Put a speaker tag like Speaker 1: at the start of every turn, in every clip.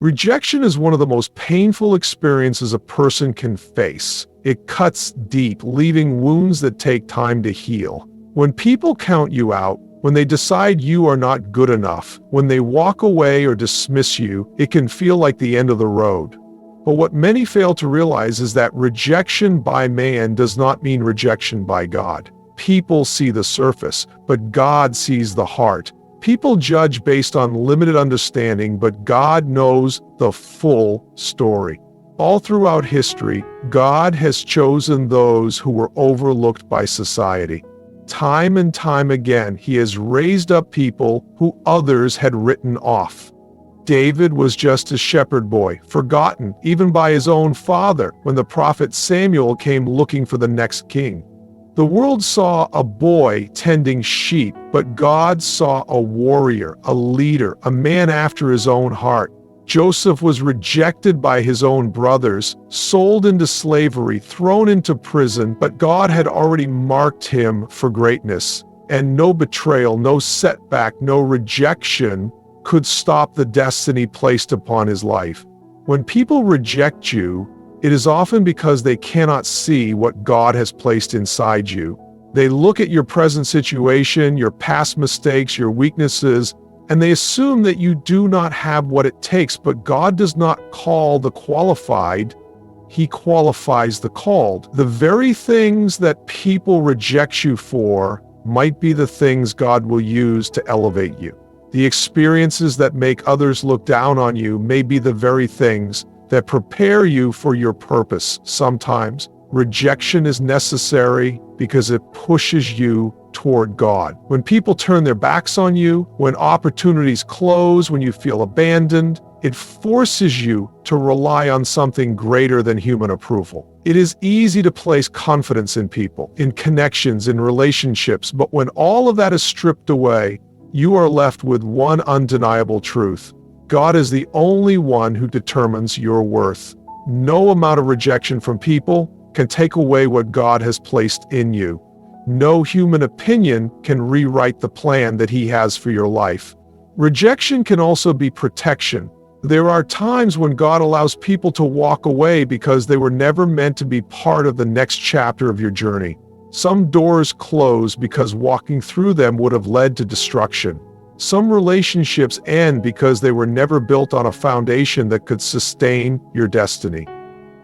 Speaker 1: Rejection is one of the most painful experiences a person can face. It cuts deep, leaving wounds that take time to heal. When people count you out, when they decide you are not good enough, when they walk away or dismiss you, it can feel like the end of the road. But what many fail to realize is that rejection by man does not mean rejection by God. People see the surface, but God sees the heart. People judge based on limited understanding, but God knows the full story. All throughout history, God has chosen those who were overlooked by society. Time and time again, he has raised up people who others had written off. David was just a shepherd boy, forgotten even by his own father when the prophet Samuel came looking for the next king. The world saw a boy tending sheep, but God saw a warrior, a leader, a man after his own heart. Joseph was rejected by his own brothers, sold into slavery, thrown into prison, but God had already marked him for greatness. And no betrayal, no setback, no rejection could stop the destiny placed upon his life. When people reject you, it is often because they cannot see what God has placed inside you. They look at your present situation, your past mistakes, your weaknesses, and they assume that you do not have what it takes. But God does not call the qualified, he qualifies the called. The very things that people reject you for might be the things God will use to elevate you. The experiences that make others look down on you may be the very things that prepare you for your purpose. Sometimes rejection is necessary because it pushes you toward God. When people turn their backs on you, when opportunities close, when you feel abandoned, it forces you to rely on something greater than human approval. It is easy to place confidence in people, in connections, in relationships, but when all of that is stripped away, you are left with one undeniable truth. God is the only one who determines your worth. No amount of rejection from people can take away what God has placed in you. No human opinion can rewrite the plan that he has for your life. Rejection can also be protection. There are times when God allows people to walk away because they were never meant to be part of the next chapter of your journey. Some doors close because walking through them would have led to destruction. Some relationships end because they were never built on a foundation that could sustain your destiny.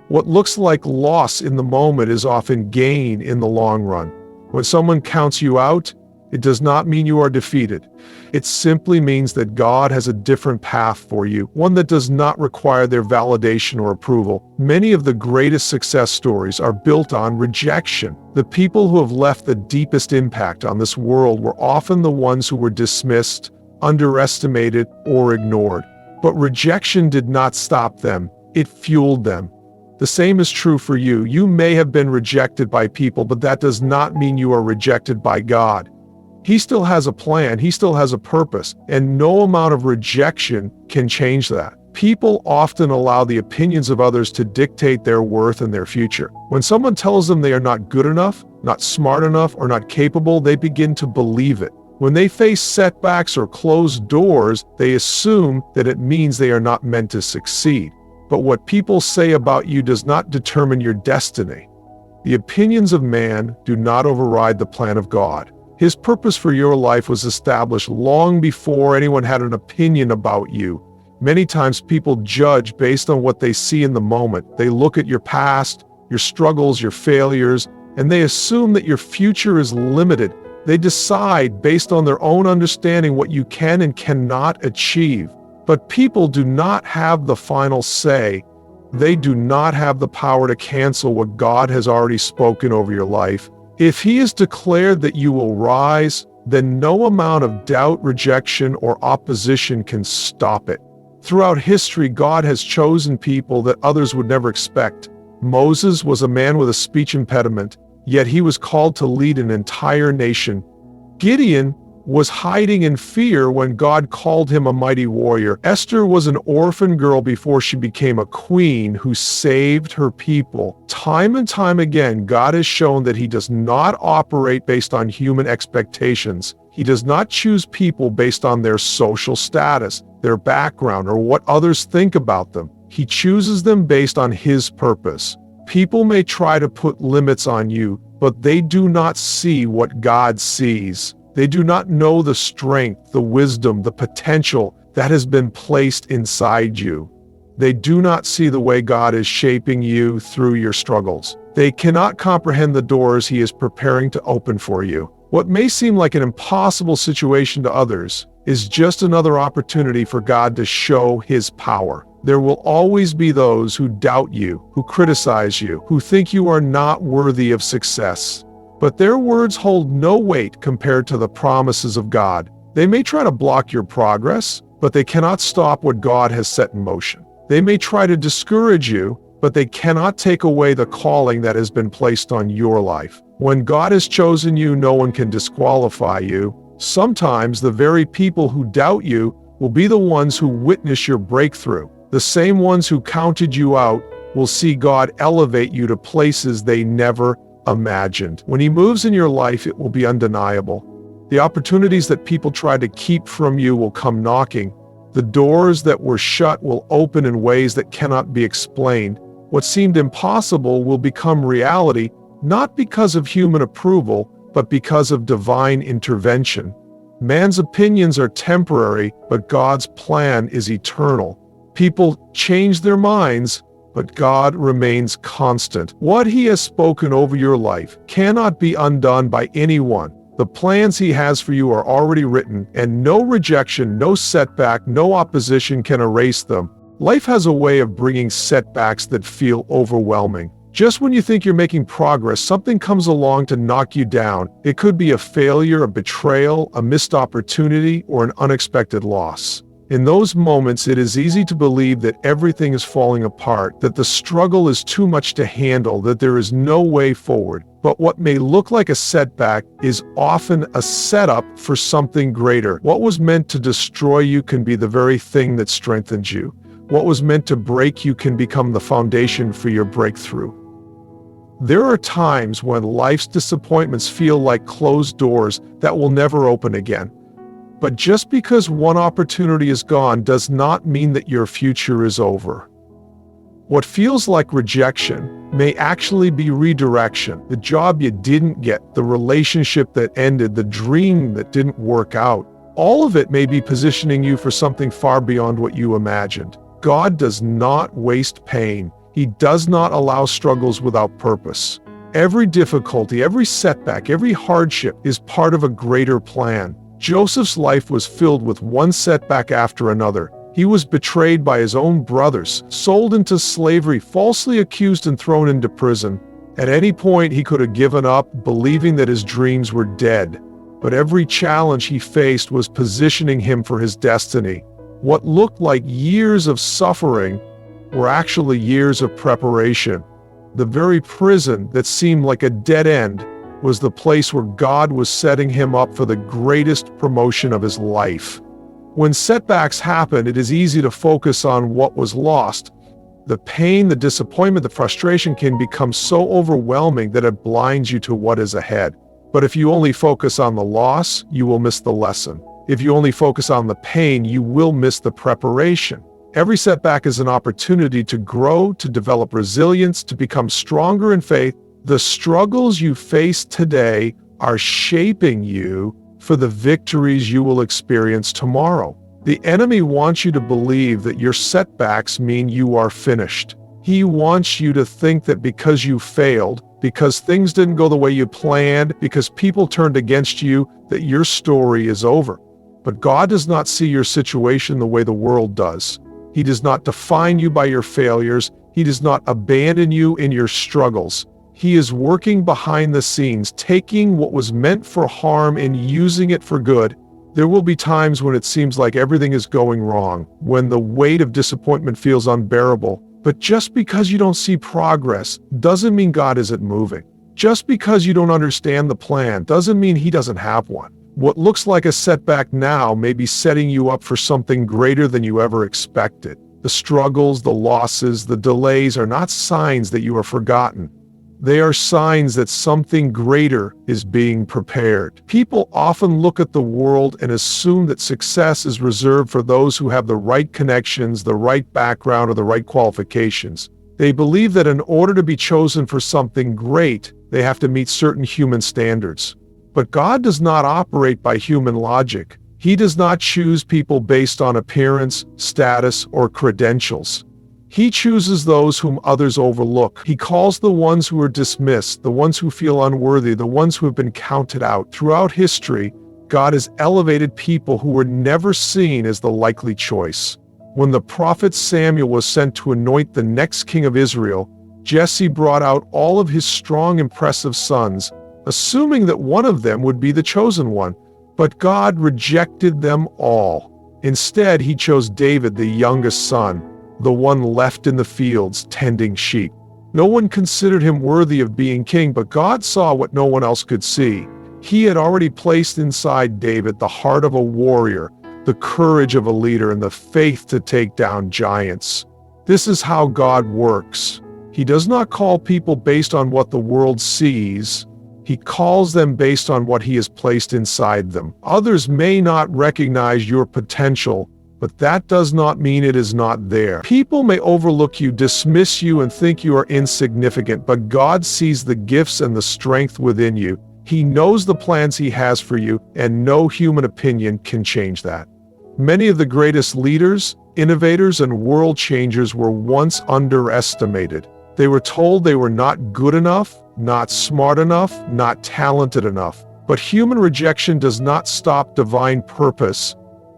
Speaker 1: What looks like loss in the moment is often gain in the long run. When someone counts you out, it does not mean you are defeated. It simply means that God has a different path for you, one that does not require their validation or approval. Many of the greatest success stories are built on rejection. The people who have left the deepest impact on this world were often the ones who were dismissed, underestimated, or ignored. But rejection did not stop them. It fueled them. The same is true for you. You may have been rejected by people, but that does not mean you are rejected by God. He still has a plan, he still has a purpose, and no amount of rejection can change that. People often allow the opinions of others to dictate their worth and their future. When someone tells them they are not good enough, not smart enough, or not capable, they begin to believe it. When they face setbacks or closed doors, they assume that it means they are not meant to succeed. But what people say about you does not determine your destiny. The opinions of man do not override the plan of God. His purpose for your life was established long before anyone had an opinion about you. Many times people judge based on what they see in the moment. They look at your past, your struggles, your failures, and they assume that your future is limited. They decide based on their own understanding what you can and cannot achieve. But people do not have the final say. They do not have the power to cancel what God has already spoken over your life. If he has declared that you will rise, then no amount of doubt, rejection, or opposition can stop it. Throughout history, God has chosen people that others would never expect. Moses was a man with a speech impediment, yet he was called to lead an entire nation. Gideon was hiding in fear when God called him a mighty warrior. Esther was an orphan girl before she became a queen who saved her people. Time and time again, God has shown that he does not operate based on human expectations. He does not choose people based on their social status, their background, or what others think about them. He chooses them based on His purpose. People may try to put limits on you, but they do not see what God sees. They do not know the strength, the wisdom, the potential that has been placed inside you. They do not see the way God is shaping you through your struggles. They cannot comprehend the doors He is preparing to open for you. What may seem like an impossible situation to others is just another opportunity for God to show His power. There will always be those who doubt you, who criticize you, who think you are not worthy of success. But their words hold no weight compared to the promises of God. They may try to block your progress, but they cannot stop what God has set in motion. They may try to discourage you, but they cannot take away the calling that has been placed on your life. When God has chosen you, no one can disqualify you. Sometimes the very people who doubt you will be the ones who witness your breakthrough. The same ones who counted you out will see God elevate you to places they never imagined. When He moves in your life, it will be undeniable. The opportunities that people try to keep from you will come knocking. The doors that were shut will open in ways that cannot be explained. What seemed impossible will become reality, not because of human approval, but because of divine intervention. Man's opinions are temporary, but God's plan is eternal. People change their minds, but God remains constant. What He has spoken over your life cannot be undone by anyone. The plans He has for you are already written, and no rejection, no setback, no opposition can erase them. Life has a way of bringing setbacks that feel overwhelming. Just when you think you're making progress, something comes along to knock you down. It could be a failure, a betrayal, a missed opportunity, or an unexpected loss. In those moments, it is easy to believe that everything is falling apart, that the struggle is too much to handle, that there is no way forward. But what may look like a setback is often a setup for something greater. What was meant to destroy you can be the very thing that strengthens you. What was meant to break you can become the foundation for your breakthrough. There are times when life's disappointments feel like closed doors that will never open again. But just because one opportunity is gone does not mean that your future is over. What feels like rejection may actually be redirection. The job you didn't get, the relationship that ended, the dream that didn't work out. All of it may be positioning you for something far beyond what you imagined. God does not waste pain. He does not allow struggles without purpose. Every difficulty, every setback, every hardship is part of a greater plan. Joseph's life was filled with one setback after another. He was betrayed by his own brothers, sold into slavery, falsely accused and thrown into prison. At any point, he could have given up, believing that his dreams were dead. But every challenge he faced was positioning him for his destiny. What looked like years of suffering were actually years of preparation. The very prison that seemed like a dead end was the place where God was setting him up for the greatest promotion of his life. When setbacks happen, it is easy to focus on what was lost. The pain, the disappointment, the frustration can become so overwhelming that it blinds you to what is ahead. But if you only focus on the loss, you will miss the lesson. If you only focus on the pain, you will miss the preparation. Every setback is an opportunity to grow, to develop resilience, to become stronger in faith. The struggles you face today are shaping you for the victories you will experience tomorrow. The enemy wants you to believe that your setbacks mean you are finished. He wants you to think that because you failed, because things didn't go the way you planned, because people turned against you, that your story is over. But God does not see your situation the way the world does. He does not define you by your failures. He does not abandon you in your struggles. He is working behind the scenes, taking what was meant for harm and using it for good. There will be times when it seems like everything is going wrong, when the weight of disappointment feels unbearable. But just because you don't see progress doesn't mean God isn't moving. Just because you don't understand the plan doesn't mean He doesn't have one. What looks like a setback now may be setting you up for something greater than you ever expected. The struggles, the losses, the delays are not signs that you are forgotten. They are signs that something greater is being prepared. People often look at the world and assume that success is reserved for those who have the right connections, the right background, or the right qualifications. They believe that in order to be chosen for something great, they have to meet certain human standards. But God does not operate by human logic. He does not choose people based on appearance, status, or credentials. He chooses those whom others overlook. He calls the ones who are dismissed, the ones who feel unworthy, the ones who have been counted out. Throughout history, God has elevated people who were never seen as the likely choice. When the prophet Samuel was sent to anoint the next king of Israel, Jesse brought out all of his strong, impressive sons, assuming that one of them would be the chosen one. But God rejected them all. Instead, he chose David, the youngest son, the one left in the fields tending sheep. No one considered him worthy of being king, but God saw what no one else could see. He had already placed inside David the heart of a warrior, the courage of a leader, and the faith to take down giants. This is how God works. He does not call people based on what the world sees. He calls them based on what he has placed inside them. Others may not recognize your potential, but that does not mean it is not there. People may overlook you, dismiss you, and think you are insignificant, but God sees the gifts and the strength within you. He knows the plans he has for you, and no human opinion can change that. Many of the greatest leaders, innovators, and world changers were once underestimated. They were told they were not good enough, not smart enough, not talented enough. But human rejection does not stop divine purpose.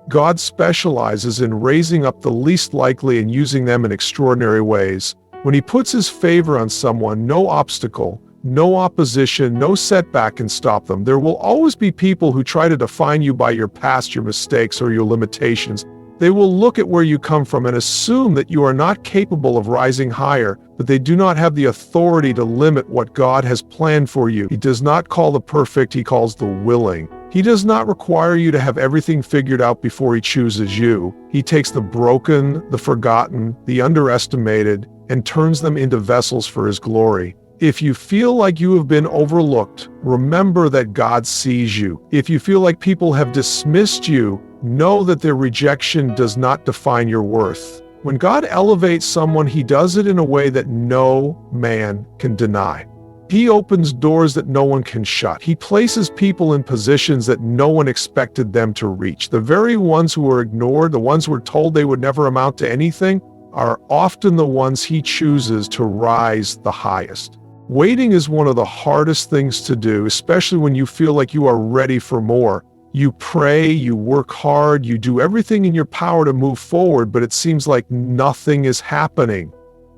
Speaker 1: God specializes in raising up the least likely and using them in extraordinary ways. When he puts his favor on someone, no obstacle, no opposition, no setback can stop them. There will always be people who try to define you by your past, your mistakes, or your limitations. They will look at where you come from and assume that you are not capable of rising higher, but they do not have the authority to limit what God has planned for you. He does not call the perfect, he calls the willing. He does not require you to have everything figured out before he chooses you. He takes the broken, the forgotten, the underestimated, and turns them into vessels for his glory. If you feel like you have been overlooked, remember that God sees you. If you feel like people have dismissed you, know that their rejection does not define your worth. When God elevates someone, he does it in a way that no man can deny. He opens doors that no one can shut. He places people in positions that no one expected them to reach. The very ones who were ignored, the ones who were told they would never amount to anything, are often the ones he chooses to rise the highest. Waiting is one of the hardest things to do, especially when you feel like you are ready for more. You pray, you work hard, you do everything in your power to move forward, but it seems like nothing is happening.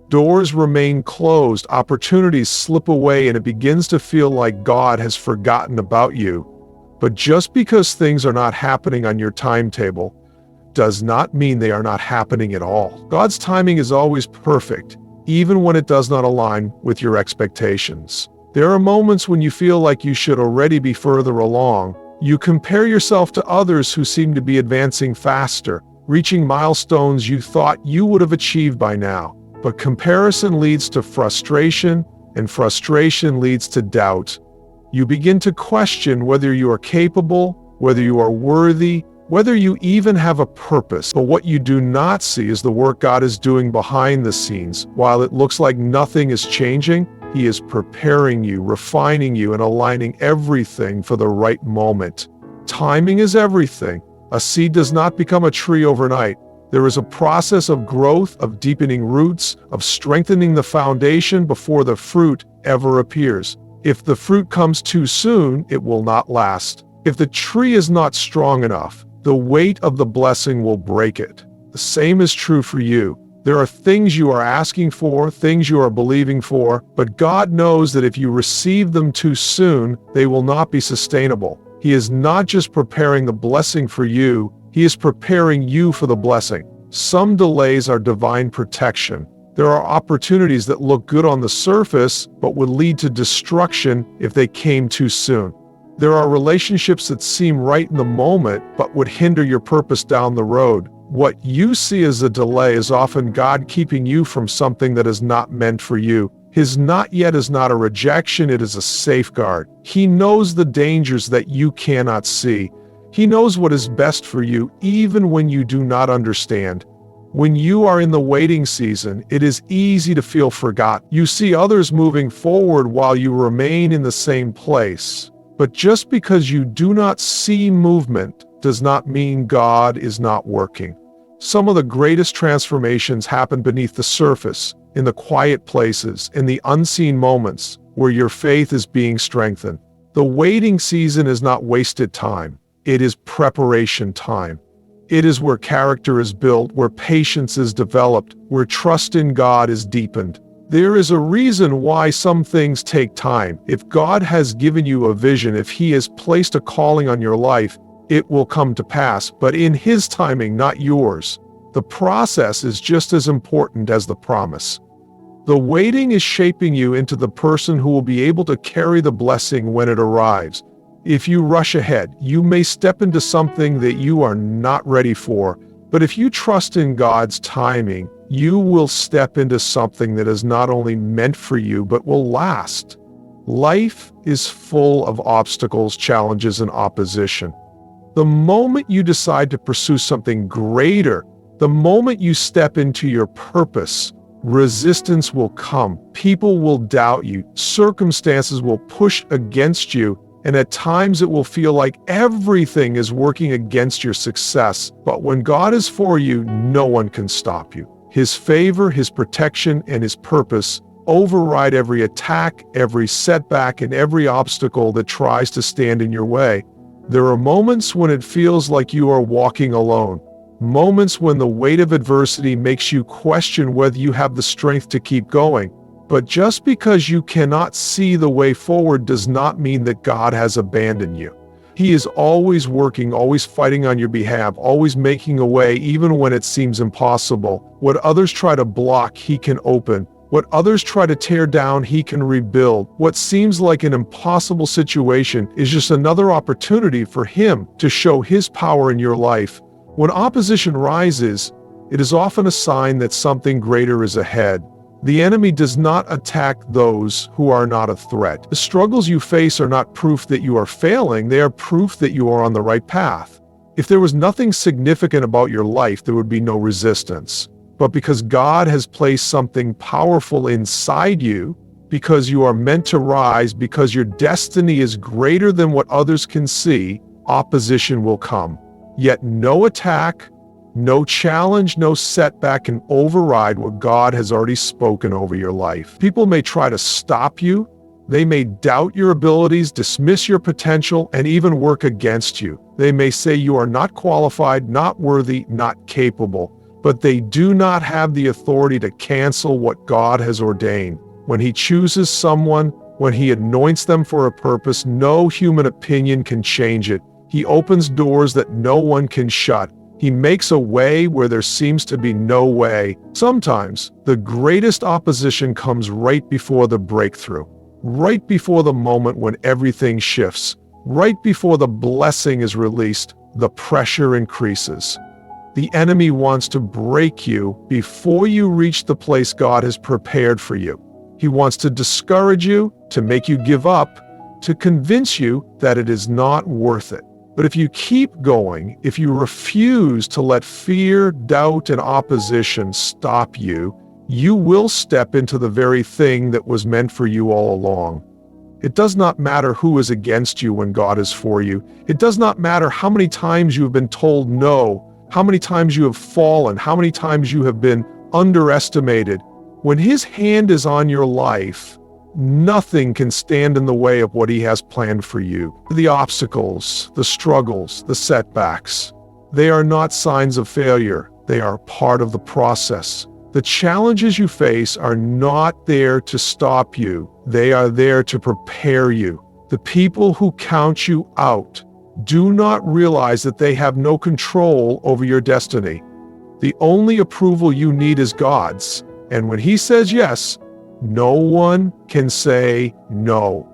Speaker 1: Doors remain closed, opportunities slip away, and it begins to feel like God has forgotten about you. But just because things are not happening on your timetable does not mean they are not happening at all. God's timing is always perfect, even when it does not align with your expectations. There are moments when you feel like you should already be further along. You compare yourself to others who seem to be advancing faster, reaching milestones you thought you would have achieved by now. But comparison leads to frustration, and frustration leads to doubt. You begin to question whether you are capable, whether you are worthy, whether you even have a purpose. But what you do not see is the work God is doing behind the scenes. While it looks like nothing is changing, he is preparing you, refining you, and aligning everything for the right moment. Timing is everything. A seed does not become a tree overnight. There is a process of growth, of deepening roots, of strengthening the foundation before the fruit ever appears. If the fruit comes too soon, it will not last. If the tree is not strong enough, the weight of the blessing will break it. The same is true for you. There are things you are asking for, things you are believing for, but God knows that if you receive them too soon, they will not be sustainable. He is not just preparing the blessing for you, he is preparing you for the blessing. Some delays are divine protection. There are opportunities that look good on the surface, but would lead to destruction if they came too soon. There are relationships that seem right in the moment, but would hinder your purpose down the road. What you see as a delay is often God keeping you from something that is not meant for you. His not yet is not a rejection, it is a safeguard. He knows the dangers that you cannot see. He knows what is best for you, even when you do not understand. When you are in the waiting season, it is easy to feel forgotten. You see others moving forward while you remain in the same place. But just because you do not see movement does not mean God is not working. Some of the greatest transformations happen beneath the surface, in the quiet places, in the unseen moments where your faith is being strengthened. The waiting season is not wasted time. It is preparation time. It is where character is built, where patience is developed, where trust in God is deepened. There is a reason why some things take time. If God has given you a vision, if He has placed a calling on your life, it will come to pass, but in His timing, not yours. The process is just as important as the promise. The waiting is shaping you into the person who will be able to carry the blessing when it arrives. If you rush ahead, you may step into something that you are not ready for, but if you trust in God's timing, you will step into something that is not only meant for you, but will last. Life is full of obstacles, challenges, and opposition. The moment you decide to pursue something greater, the moment you step into your purpose, resistance will come. People will doubt you. Circumstances will push against you. And at times it will feel like everything is working against your success. But when God is for you, no one can stop you. His favor, His protection, and His purpose override every attack, every setback, and every obstacle that tries to stand in your way. There are moments when it feels like you are walking alone. Moments when the weight of adversity makes you question whether you have the strength to keep going. But just because you cannot see the way forward does not mean that God has abandoned you. He is always working, always fighting on your behalf, always making a way even when it seems impossible. What others try to block, He can open. What others try to tear down, He can rebuild. What seems like an impossible situation is just another opportunity for Him to show His power in your life. When opposition rises, it is often a sign that something greater is ahead. The enemy does not attack those who are not a threat. The struggles you face are not proof that you are failing, they are proof that you are on the right path. If there was nothing significant about your life, there would be no resistance. But because God has placed something powerful inside you, because you are meant to rise, because your destiny is greater than what others can see, opposition will come. Yet no attack, no challenge, no setback can override what God has already spoken over your life. People may try to stop you. They may doubt your abilities, dismiss your potential, and even work against you. They may say you are not qualified, not worthy, not capable. But they do not have the authority to cancel what God has ordained. When He chooses someone, when He anoints them for a purpose, no human opinion can change it. He opens doors that no one can shut. He makes a way where there seems to be no way. Sometimes, the greatest opposition comes right before the breakthrough, right before the moment when everything shifts, right before the blessing is released, the pressure increases. The enemy wants to break you before you reach the place God has prepared for you. He wants to discourage you, to make you give up, to convince you that it is not worth it. But if you keep going, if you refuse to let fear, doubt, and opposition stop you, you will step into the very thing that was meant for you all along. It does not matter who is against you when God is for you. It does not matter how many times you have been told no, how many times you have fallen, how many times you have been underestimated. When His hand is on your life, nothing can stand in the way of what He has planned for you. The obstacles, the struggles, the setbacks, they are not signs of failure. They are part of the process. The challenges you face are not there to stop you. They are there to prepare you. The people who count you out do not realize that they have no control over your destiny. The only approval you need is God's, and when He says yes, no one can say no.